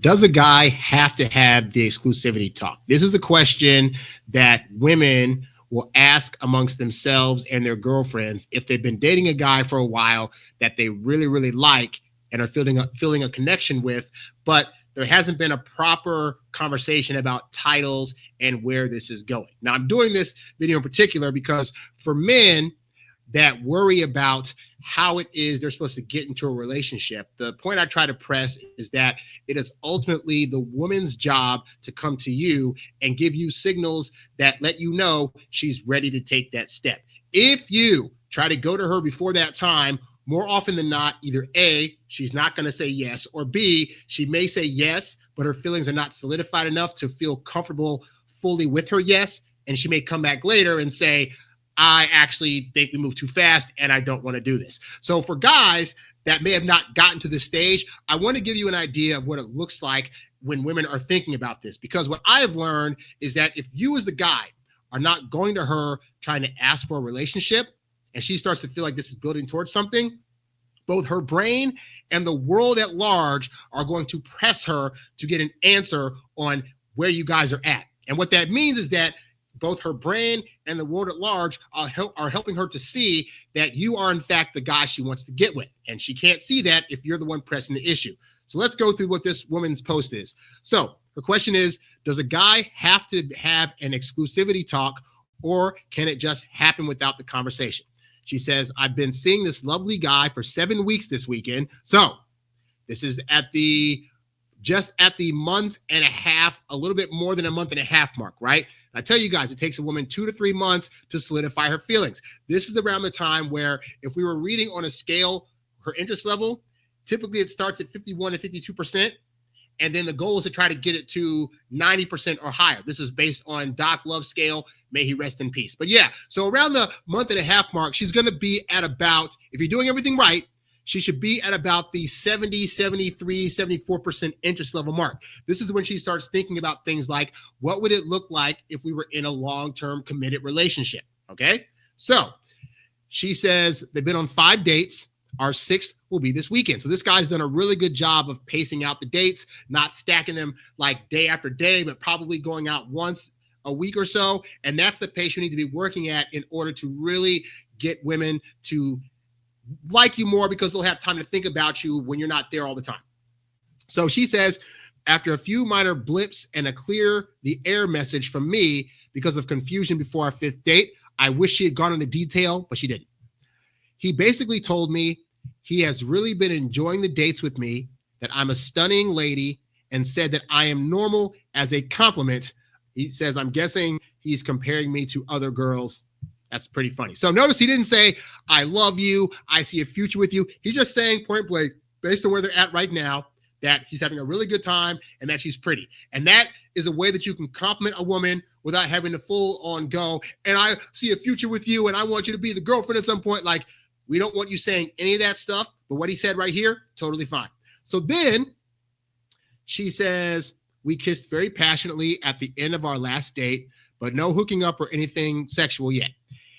Does a guy have to have the exclusivity talk? This is a question that women will ask amongst themselves and their girlfriends if they've been dating a guy for a while that they really, really like and are feeling a connection with, but there hasn't been a proper conversation about titles and where this is going. Now, I'm doing this video in particular because for men that worry about how it is they're supposed to get into a relationship, the point I try to press is that it is ultimately the woman's job to come to you and give you signals that let you know she's ready to take that step. If you try to go to her before that time, more often than not, either A, she's not going to say yes, or B, she may say yes, but her feelings are not solidified enough to feel comfortable fully with her yes, and she may come back later and say, I actually think we moved too fast and I don't want to do this. So for guys that may have not gotten to this stage, I want to give you an idea of what it looks like when women are thinking about this. Because what I have learned is that if you as the guy are not going to her trying to ask for a relationship and she starts to feel like this is building towards something, both her brain and the world at large are going to press her to get an answer on where you guys are at. And what that means is that both her brain and the world at large are helping her to see that you are, in fact, the guy she wants to get with. And she can't see that if you're the one pressing the issue. So let's go through what this woman's post is. So her question is, does a guy have to have an exclusivity talk, or can it just happen without the conversation? She says, I've been seeing this lovely guy for 7 weeks this weekend. So this is just at the month and a half, a little bit more than a month and a half mark, right? I tell you guys, it takes a woman 2 to 3 months to solidify her feelings. This is around the time where if we were reading on a scale, her interest level, typically it starts at 51 to 52%. And then the goal is to try to get it to 90% or higher. This is based on Doc Love's scale. May he rest in peace. But yeah, so around the month and a half mark, she's going to be at about, if you're doing everything right, she should be at about the 70, 73, 74% interest level mark. This is when she starts thinking about things like, what would it look like if we were in a long-term committed relationship? Okay. So she says they've been on 5 dates. Our 6th will be this weekend. So this guy's done a really good job of pacing out the dates, not stacking them like day after day, but probably going out once a week or so. And that's the pace you need to be working at in order to really get women to like you more, because they'll have time to think about you when you're not there all the time. So she says, after a few minor blips and a clear the air message from me because of confusion before our 5th date, I wish she had gone into detail, but she didn't. He basically told me he has really been enjoying the dates with me, that I'm a stunning lady, and said that I am normal as a compliment. He says, I'm guessing he's comparing me to other girls. That's pretty funny. So notice he didn't say, I love you, I see a future with you. He's just saying point blank, based on where they're at right now, that he's having a really good time and that she's pretty. And that is a way that you can compliment a woman without having to full on go, and I see a future with you and I want you to be the girlfriend at some point. Like, we don't want you saying any of that stuff, but what he said right here, totally fine. So then she says, we kissed very passionately at the end of our last date, but no hooking up or anything sexual yet.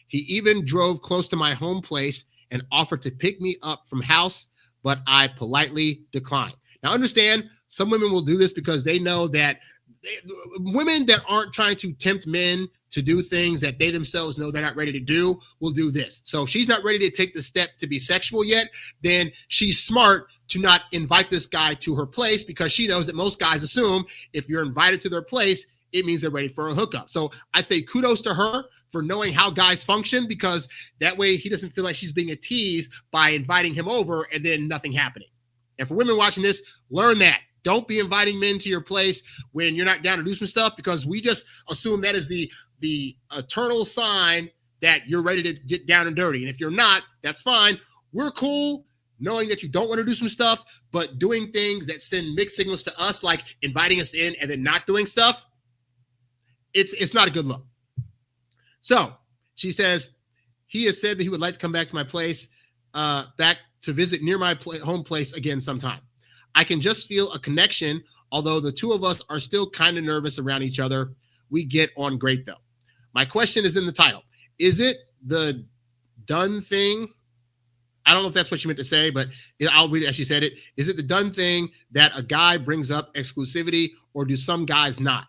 He even drove close to my home place and offered to pick me up from house, but I politely declined. Now understand, some women will do this because they know that women that aren't trying to tempt men to do things that they themselves know they're not ready to do will do this. So if she's not ready to take the step to be sexual yet, then she's smart to not invite this guy to her place, because she knows that most guys assume if you're invited to their place, it means they're ready for a hookup. So I say kudos to her for knowing how guys function, because that way he doesn't feel like she's being a tease by inviting him over and then nothing happening. And for women watching this, learn that. Don't be inviting men to your place when you're not down to do some stuff, because we just assume that is the eternal sign that you're ready to get down and dirty. And if you're not, that's fine. We're cool knowing that you don't want to do some stuff, but doing things that send mixed signals to us, like inviting us in and then not doing stuff, it's not a good look. So she says, he has said that he would like to come back to my place, back to visit near my home place again sometime. I can just feel a connection, although the two of us are still kind of nervous around each other. We get on great, though. My question is in the title. Is it the done thing? I don't know if that's what she meant to say, but I'll read it as she said it. Is it the done thing that a guy brings up exclusivity, or do some guys not?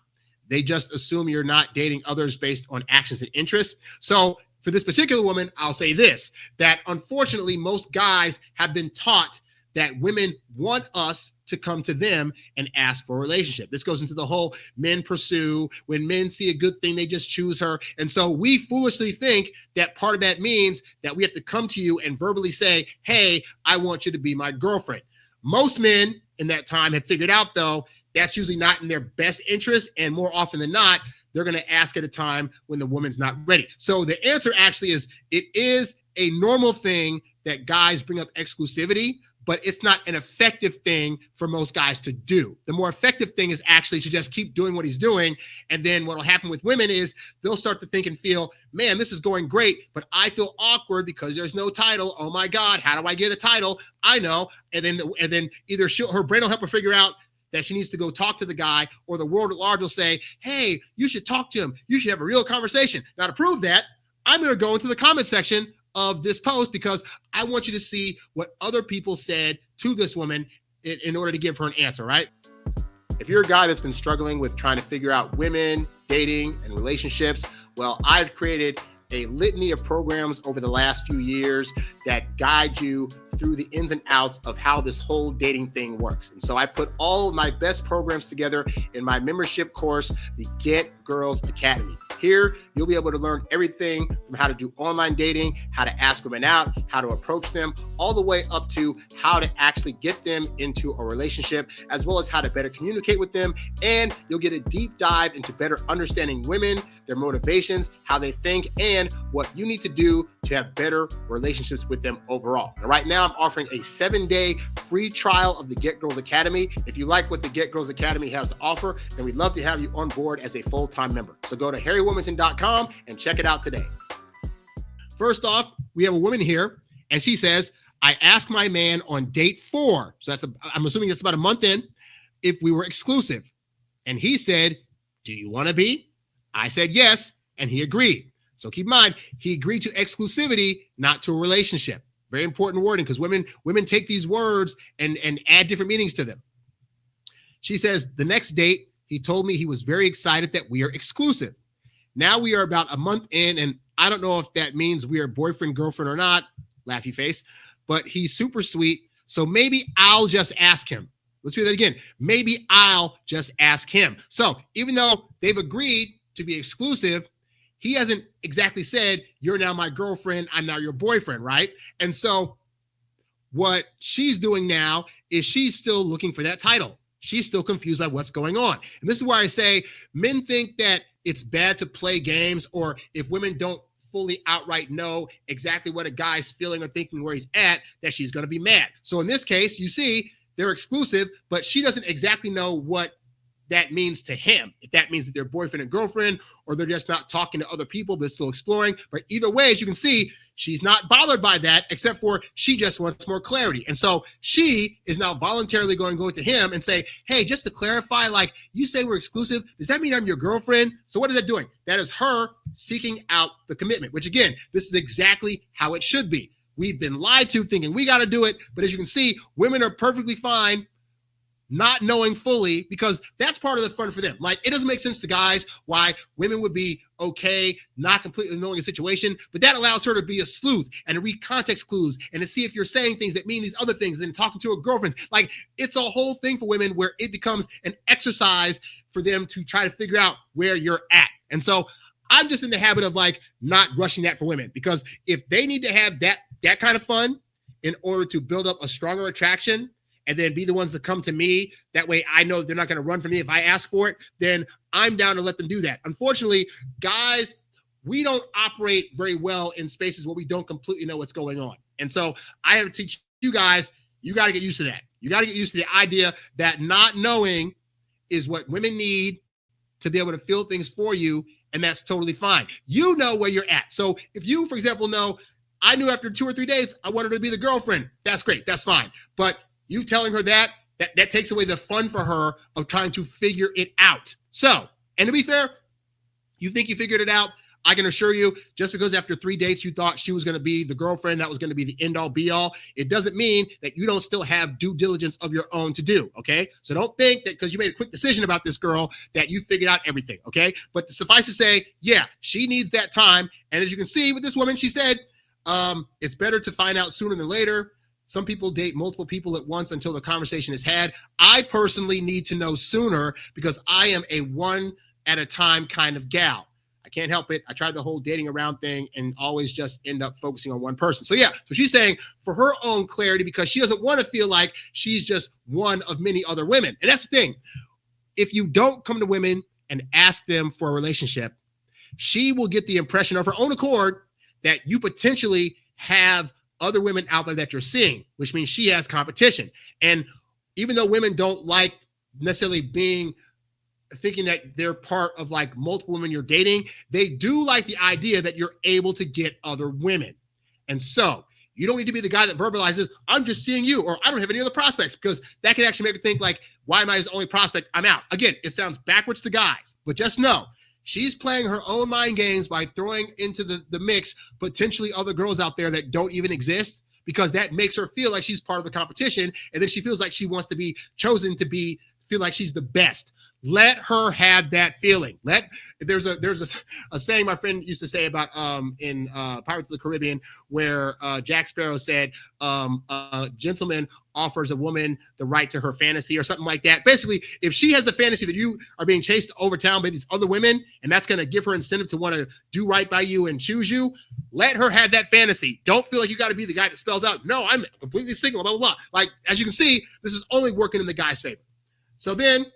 They just assume you're not dating others based on actions and interests. So for this particular woman, I'll say this, that unfortunately, most guys have been taught that women want us to come to them and ask for a relationship. This goes into the whole men pursue. When men see a good thing, they just choose her. And so we foolishly think that part of that means that we have to come to you and verbally say, hey, I want you to be my girlfriend. Most men in that time have figured out, though, that's usually not in their best interest. And more often than not, they're going to ask at a time when the woman's not ready. So the answer actually is, it is a normal thing that guys bring up exclusivity, but it's not an effective thing for most guys to do. The more effective thing is actually to just keep doing what he's doing. And then what will happen with women is they'll start to think and feel, man, this is going great, but I feel awkward because there's no title. Oh my God, how do I get a title? I know. And then either her brain will help her figure out that she needs to go talk to the guy, or the world at large will say, hey, you should talk to him. You should have a real conversation. Now, to prove that, I'm going to go into the comment section of this post, because I want you to see what other people said to this woman in order to give her an answer, right? If you're a guy that's been struggling with trying to figure out women, dating, and relationships, well, I've created a litany of programs over the last few years that guide you through the ins and outs of how this whole dating thing works. And so I put all of my best programs together in my membership course, the Get Girls Academy. Here, you'll be able to learn everything from how to do online dating, how to ask women out, how to approach them, all the way up to how to actually get them into a relationship, as well as how to better communicate with them. And you'll get a deep dive into better understanding women, their motivations, how they think, and what you need to do to have better relationships with them overall. And right now, I'm offering a 7-day free trial of the Get Girls Academy. If you like what the Get Girls Academy has to offer, then we'd love to have you on board as a full-time member. So go to HarryWilmington.com and check it out today. First off, we have a woman here, and she says, I asked my man on date 4, so I'm assuming that's about a month in, if we were exclusive. And he said, do you want to be? I said yes, and he agreed. So keep in mind, he agreed to exclusivity, not to a relationship. Very important wording, because women take these words and add different meanings to them. She says, the next date, he told me he was very excited that we are exclusive. Now we are about a month in, and I don't know if that means we are boyfriend, girlfriend or not, laughy face, but he's super sweet. So maybe I'll just ask him. Let's do that again. Maybe I'll just ask him. So even though they've agreed to be exclusive, he hasn't exactly said, you're now my girlfriend, I'm now your boyfriend, right? And so what she's doing now is she's still looking for that title. She's still confused by what's going on. And this is why I say men think that it's bad to play games, or if women don't fully outright know exactly what a guy's feeling or thinking where he's at, that she's going to be mad. So in this case, you see, they're exclusive, but she doesn't exactly know what that means to him. If that means that they're boyfriend and girlfriend, or they're just not talking to other people, but still exploring. But either way, as you can see, she's not bothered by that, except for she just wants more clarity. And so she is now voluntarily going to go to him and say, hey, just to clarify, like you say we're exclusive, does that mean I'm your girlfriend? So what is that doing? That is her seeking out the commitment, which again, this is exactly how it should be. We've been lied to thinking we got to do it. But as you can see, women are perfectly fine not knowing fully, because that's part of the fun for them. Like, it doesn't make sense to guys why women would be okay not completely knowing a situation, but that allows her to be a sleuth and to read context clues and to see if you're saying things that mean these other things, and then talking to her girlfriends. Like, it's a whole thing for women where it becomes an exercise for them to try to figure out where you're at. And so I'm just in the habit of like not rushing that for women, because if they need to have that kind of fun in order to build up a stronger attraction, and then be the ones that come to me, that way I know they're not going to run from me if I ask for it, then I'm down to let them do that. Unfortunately, guys, we don't operate very well in spaces where we don't completely know what's going on. And so I have to teach you guys, you got to get used to that. You got to get used to the idea that not knowing is what women need to be able to feel things for you, and that's totally fine. You know where you're at. So if you, for example, know, I knew after 2 or 3 days I wanted her to be the girlfriend, that's great, that's fine. But you telling her that takes away the fun for her of trying to figure it out. So, and to be fair, you think you figured it out. I can assure you, just because after 3 dates you thought she was going to be the girlfriend that was going to be the end all be all, it doesn't mean that you don't still have due diligence of your own to do, okay? So don't think that because you made a quick decision about this girl that you figured out everything, okay? But suffice to say, yeah, she needs that time. And as you can see with this woman, she said, it's better to find out sooner than later. Some people date multiple people at once until the conversation is had. I personally need to know sooner because I am a one at a time kind of gal. I can't help it. I tried the whole dating around thing and always just end up focusing on one person. So yeah, so she's saying for her own clarity, because she doesn't want to feel like she's just one of many other women. And that's the thing. If you don't come to women and ask them for a relationship, she will get the impression of her own accord that you potentially have other women out there that you're seeing, which means she has competition. And even though women don't like necessarily thinking that they're part of like multiple women you're dating, they do like the idea that you're able to get other women. And so you don't need to be the guy that verbalizes, I'm just seeing you, or I don't have any other prospects, because that can actually make you think like, why am I his only prospect? I'm out. Again, it sounds backwards to guys, but just know she's playing her own mind games by throwing into the mix potentially other girls out there that don't even exist, because that makes her feel like she's part of the competition. And then she feels like she wants to be chosen to feel like she's the best. Let her have that feeling. There's a saying my friend used to say about in Pirates of the Caribbean where Jack Sparrow said a gentleman offers a woman the right to her fantasy or something like that. Basically, if she has the fantasy that you are being chased over town by these other women, and that's going to give her incentive to want to do right by you and choose you, let her have that fantasy. Don't feel like you got to be the guy that spells out, no, I'm completely single, blah, blah, blah. Like, as you can see, this is only working in the guy's favor. So then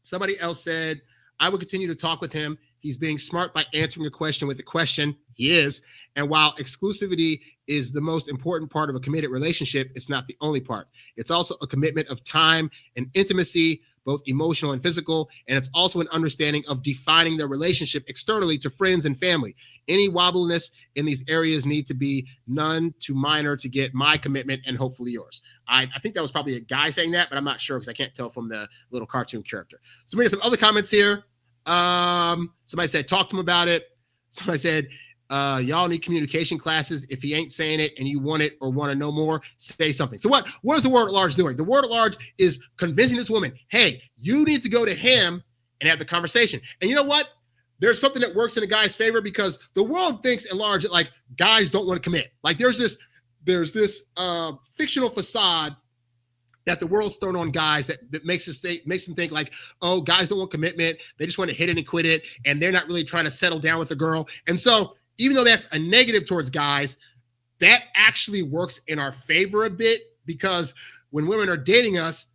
somebody else said, I would continue to talk with him. He's being smart by answering a question with a question. He is. And while exclusivity is the most important part of a committed relationship, it's not the only part. It's also a commitment of time and intimacy, both emotional and physical. And it's also an understanding of defining the relationship externally to friends and family. Any wobbliness in these areas need to be none too minor to get my commitment and hopefully yours. I think that was probably a guy saying that, but I'm not sure because I can't tell from the little cartoon character. So we got some other comments here. Somebody said, talk to him about it. Somebody said, y'all need communication classes. If he ain't saying it and you want it or want to know more, say something. So what is the word at large doing? The word at large is convincing this woman, hey, you need to go to him and have the conversation. And you know what? There's something that works in a guy's favor because the world thinks at large that like guys don't want to commit. Like there's this fictional facade that the world's thrown on guys that makes them think like, oh, guys don't want commitment. They just want to hit it and quit it. And they're not really trying to settle down with the girl. And so even though that's a negative towards guys, that actually works in our favor a bit, because when women are dating us,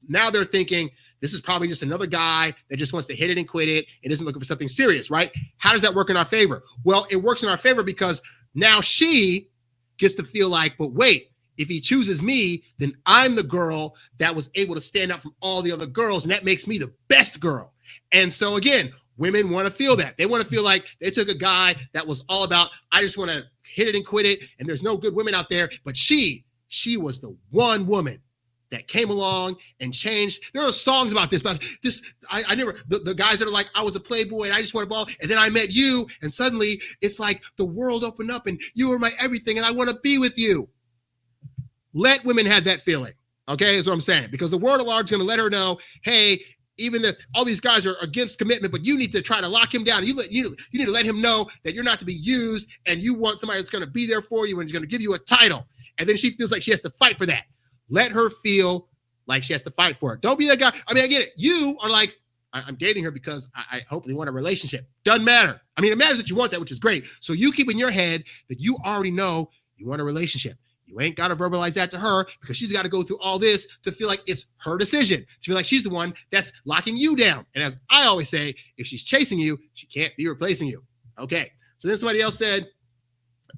now they're thinking, this is probably just another guy that just wants to hit it and quit it and isn't looking for something serious, right? How does that work in our favor? Well, it works in our favor because now she gets to feel like, but wait, if he chooses me, then I'm the girl that was able to stand out from all the other girls, and that makes me the best girl. And so again, women want to feel that. They want to feel like they took a guy that was all about, I just want to hit it and quit it, and there's no good women out there, but she was the one woman that came along and changed. There are songs about this, I never, the guys that are like, I was a playboy and I just wanted a ball. And then I met you and suddenly it's like the world opened up and you were my everything and I want to be with you. Let women have that feeling. Okay. That's what I'm saying. Because the world at large is going to let her know, hey, even if all these guys are against commitment, but you need to try to lock him down. You need to let him know that you're not to be used and you want somebody that's going to be there for you and is going to give you a title. And then she feels like she has to fight for that. Let her feel like she has to fight for it. Don't be that guy. I mean, I get it. You are like, I'm dating her because I hopefully want a relationship. Doesn't matter. I mean, it matters that you want that, which is great. So you keep in your head that you already know you want a relationship. You ain't got to verbalize that to her because she's got to go through all this to feel like it's her decision, to feel like she's the one that's locking you down. And as I always say, if she's chasing you, she can't be replacing you. Okay. So then somebody else said,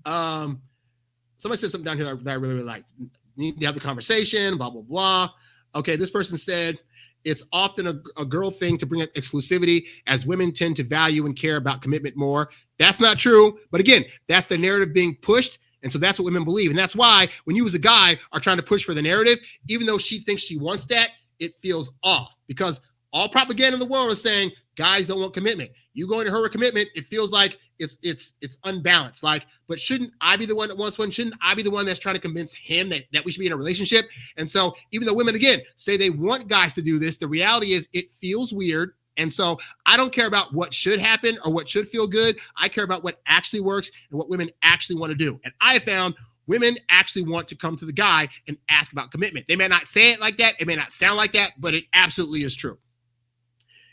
somebody said something down here that I really, really liked. Need to have the conversation, blah, blah, blah. Okay, this person said, it's often a girl thing to bring up exclusivity as women tend to value and care about commitment more. That's not true. But again, that's the narrative being pushed. And so that's what women believe. And that's why when you as a guy are trying to push for the narrative, even though she thinks she wants that, it feels off because all propaganda in the world is saying guys don't want commitment. You going to her with commitment, it feels like it's unbalanced. Like, but shouldn't I be the one that wants one? Shouldn't I be the one that's trying to convince him that we should be in a relationship? And so even though women, again, say they want guys to do this, the reality is it feels weird. And so I don't care about what should happen or what should feel good. I care about what actually works and what women actually want to do. And I have found women actually want to come to the guy and ask about commitment. They may not say it like that. It may not sound like that, but it absolutely is true.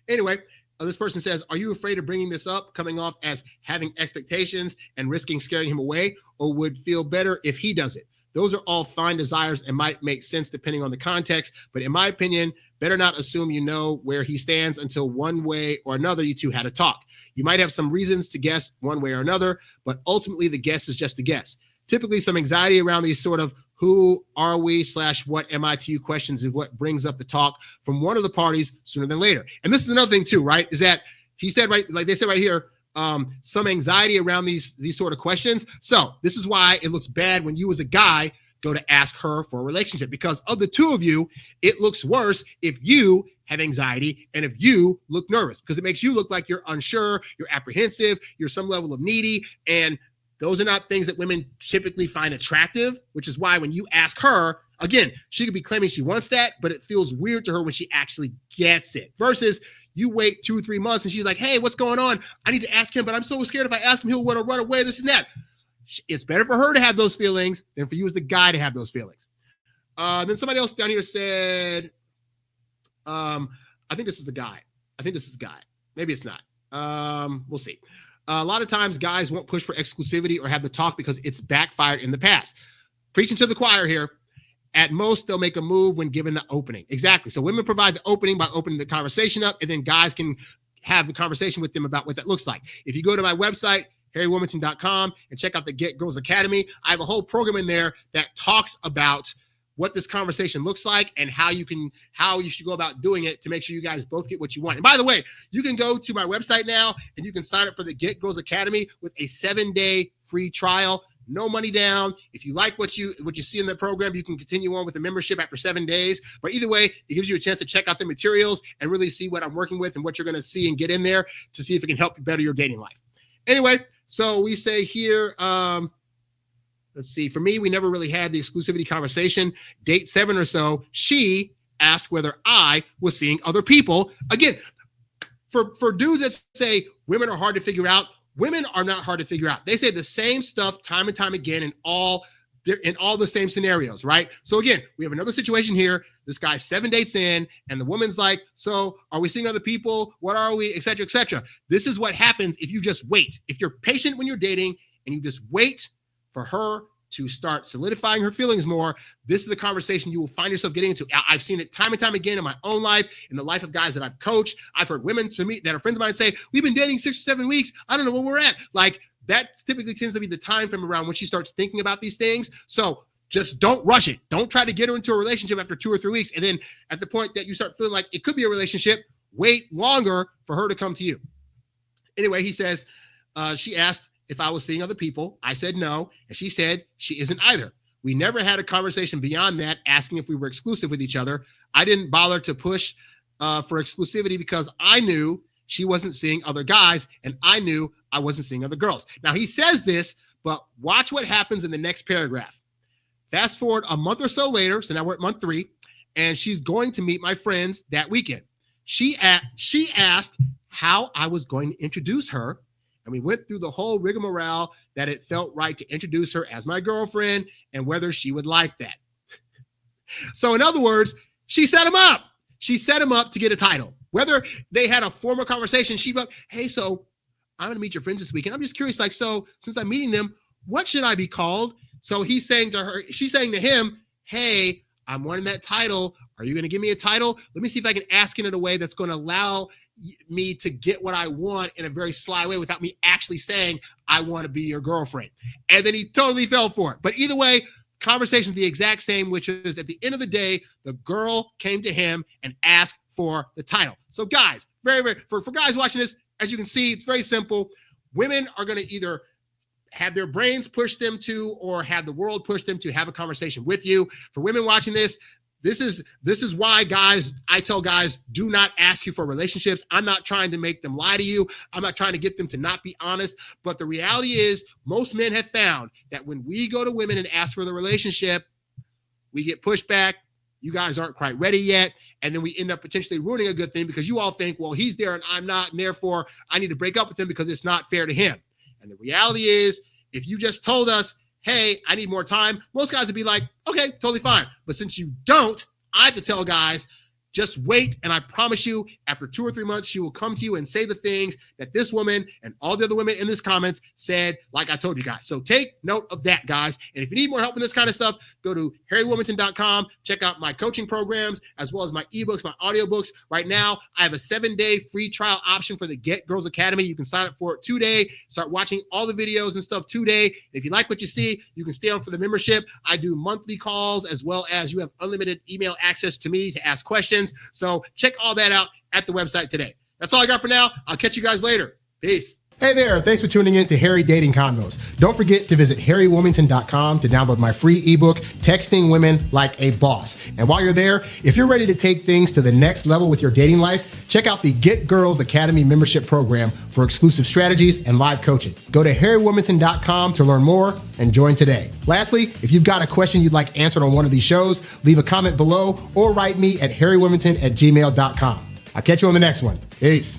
Anyway, this person says, are you afraid of bringing this up, coming off as having expectations and risking scaring him away, or would feel better if he does it? Those are all fine desires and might make sense depending on the context. But in my opinion, better not assume you know where he stands until one way or another you two had a talk. You might have some reasons to guess one way or another, but ultimately the guess is just a guess. Typically, some anxiety around these sort of who are we / what am I to you questions is what brings up the talk from one of the parties sooner than later. And this is another thing too, right? Is that he said, right, like they said right here, some anxiety around these sort of questions. So this is why it looks bad when you as a guy go to ask her for a relationship, because of the two of you, it looks worse if you have anxiety and if you look nervous, because it makes you look like you're unsure, you're apprehensive, you're some level of needy. And those are not things that women typically find attractive, which is why when you ask her, again, she could be claiming she wants that, but it feels weird to her when she actually gets it. Versus you wait 2 or 3 months and she's like, hey, what's going on? I need to ask him, but I'm so scared if I ask him, he'll want to run away, this and that. It's better for her to have those feelings than for you as the guy to have those feelings. Then somebody else down here said, I think this is the guy. Maybe it's not. We'll see. A lot of times guys won't push for exclusivity or have the talk because it's backfired in the past. Preaching to the choir here. At most, they'll make a move when given the opening. Exactly. So women provide the opening by opening the conversation up, and then guys can have the conversation with them about what that looks like. If you go to my website, HarryWilmington.com, and check out the Get Girls Academy, I have a whole program in there that talks about what this conversation looks like and how you should go about doing it to make sure you guys both get what you want. And by the way, you can go to my website now and you can sign up for the Get Girls Academy with a 7-day free trial, no money down. If you like what you see in the program, you can continue on with the membership after 7 days. But either way, it gives you a chance to check out the materials and really see what I'm working with and what you're going to see and get in there to see if it can help you better your dating life. Anyway, so we say here, let's see. For me, we never really had the exclusivity conversation. Date 7 or so, she asked whether I was seeing other people. Again, for dudes that say women are hard to figure out, women are not hard to figure out. They say the same stuff time and time again in all the same scenarios, right? So again, we have another situation here. This guy's 7 dates in, and the woman's like, so are we seeing other people? What are we, et cetera, et cetera. This is what happens if you just wait. If you're patient when you're dating and you just wait for her to start solidifying her feelings more, this is the conversation you will find yourself getting into. I've seen it time and time again in my own life, in the life of guys that I've coached. I've heard women to me that are friends of mine say, we've been dating 6 or 7 weeks. I don't know where we're at. Like, that typically tends to be the time frame around when she starts thinking about these things. So just don't rush it. Don't try to get her into a relationship after 2 or 3 weeks. And then at the point that you start feeling like it could be a relationship, wait longer for her to come to you. Anyway, he says, she asked if I was seeing other people. I said no. And she said she isn't either. We never had a conversation beyond that, asking if we were exclusive with each other. I didn't bother to push for exclusivity because I knew she wasn't seeing other guys and I knew I wasn't seeing other girls. Now he says this, but watch what happens in the next paragraph. Fast forward a month or so later. So now we're at month 3 and she's going to meet my friends that weekend. She asked how I was going to introduce her. And we went through the whole rigmarole that it felt right to introduce her as my girlfriend and whether she would like that. So in other words, she set him up. She set him up to get a title. Whether they had a formal conversation, she'd be like, hey, so I'm going to meet your friends this weekend. I'm just curious, like, so since I'm meeting them, what should I be called? So he's saying to her, she's saying to him, hey, I'm wanting that title. Are you going to give me a title? Let me see if I can ask in a way that's going to allow me to get what I want in a very sly way without me actually saying, I want to be your girlfriend. And then he totally fell for it. But either way, conversation's the exact same, which is at the end of the day, the girl came to him and asked for the title. So guys, for guys watching this, as you can see, it's very simple. Women are going to either have their brains push them to or have the world push them to have a conversation with you. For women watching this, This is why, guys, I tell guys, do not ask you for relationships. I'm not trying to make them lie to you. I'm not trying to get them to not be honest. But the reality is most men have found that when we go to women and ask for the relationship, we get pushback. You guys aren't quite ready yet. And then we end up potentially ruining a good thing because you all think, well, he's there and I'm not, and therefore I need to break up with him because it's not fair to him. And the reality is, if you just told us, hey, I need more time, most guys would be like, okay, totally fine. But since you don't, I have to tell guys, just wait. And I promise you, after 2 or 3 months, she will come to you and say the things that this woman and all the other women in this comments said, like I told you guys. So take note of that, guys. And if you need more help in this kind of stuff, go to HarryWilmington.com. Check out my coaching programs, as well as my ebooks, my audiobooks. Right now, I have a 7-day free trial option for the Get Girls Academy. You can sign up for it today. Start watching all the videos and stuff today. If you like what you see, you can stay on for the membership. I do monthly calls, as well as you have unlimited email access to me to ask questions. So check all that out at the website today. That's all I got for now. I'll catch you guys later. Peace. Hey there. Thanks for tuning in to Harry Dating Convos. Don't forget to visit HarryWilmington.com to download my free ebook, Texting Women Like a Boss. And while you're there, if you're ready to take things to the next level with your dating life, check out the Get Girls Academy membership program for exclusive strategies and live coaching. Go to HarryWilmington.com to learn more and join today. Lastly, if you've got a question you'd like answered on one of these shows, leave a comment below or write me at HarryWilmington@gmail.com. I'll catch you on the next one. Peace.